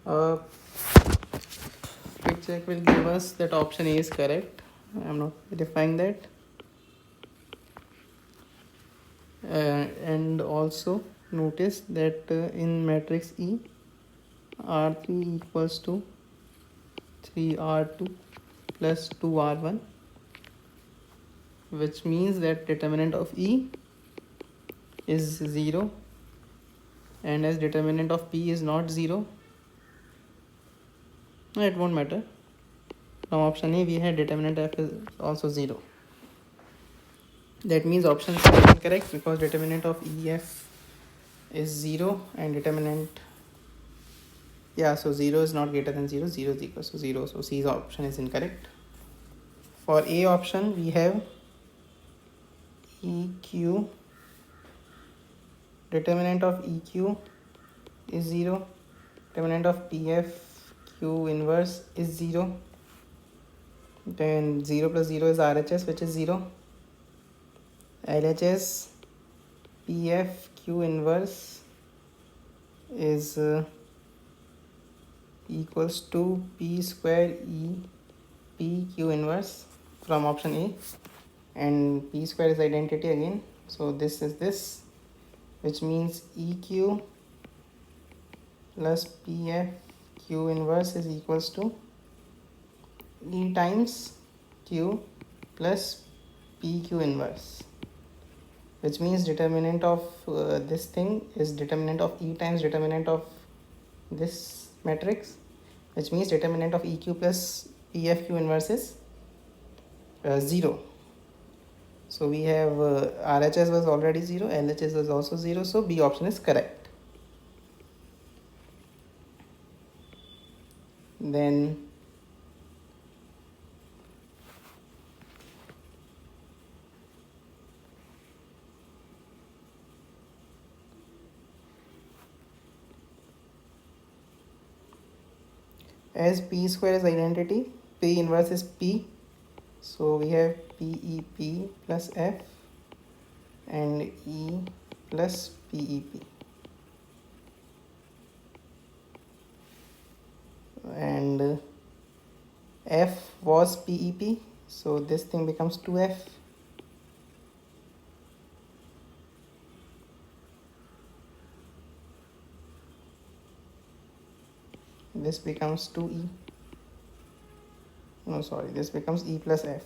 Uh, quick check will give us that option A is correct. I am not verifying that. And also notice that in matrix E, R3 equals to 3R2 plus 2R1, which means that determinant of E is 0, and as determinant of P is not 0, it won't matter. Now option A, we had determinant F is also 0. That means option C is incorrect because determinant of EF is 0 and determinant, so 0 is not greater than 0, 0 is equals to 0, so C's option is incorrect. For A option, we have EQ, determinant of EQ is 0, determinant of PF Q inverse is 0, then 0 plus 0 is RHS, which is 0, LHS PF Q inverse is equals to P square E P Q inverse from option A, and P square is identity again, so this is this, which means EQ plus PF Q inverse is equals to E times Q plus PQ inverse, which means determinant of this thing is determinant of E times determinant of this matrix, which means determinant of EQ plus PFQ inverse is 0. So we have RHS was already 0, LHS was also 0, so B option is correct. Then as P square is identity, P inverse is P, so we have PEP plus F and E plus PEP, and F was PEP, so this thing becomes 2F, this becomes 2E, no sorry, this becomes E plus F,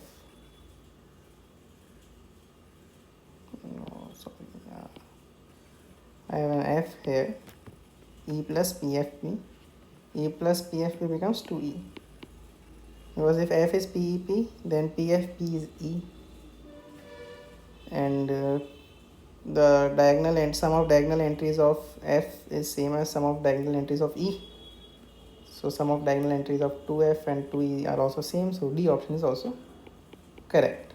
no sorry, I have an F here, E plus PFP, E plus PFP becomes 2E, because if F is PEP, then PFP is E, and the diagonal and sum of diagonal entries of F is same as sum of diagonal entries of E, so sum of diagonal entries of 2F and 2E are also same, so D option is also correct.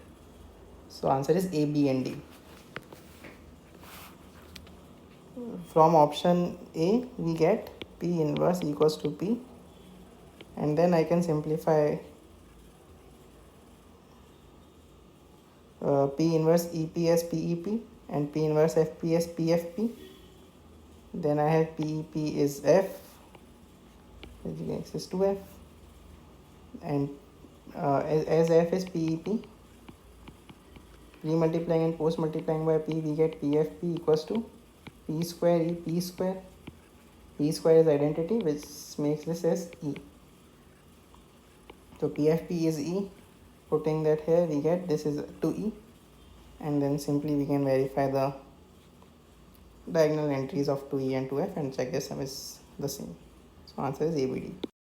So answer is A, B and D. From option A we get P inverse equals to P, and then I can simplify P inverse EP as PEP and P inverse FP as PFP. Then I have PEP is F, which is 2F, and as F is PEP, pre-multiplying and post-multiplying by P, we get PFP equals to P square E P square. P square is identity, which makes this as E. So PFP is E. Putting that here, we get this is 2E, and then simply we can verify the diagonal entries of 2E and 2F and check the sum is the same. So answer is ABD.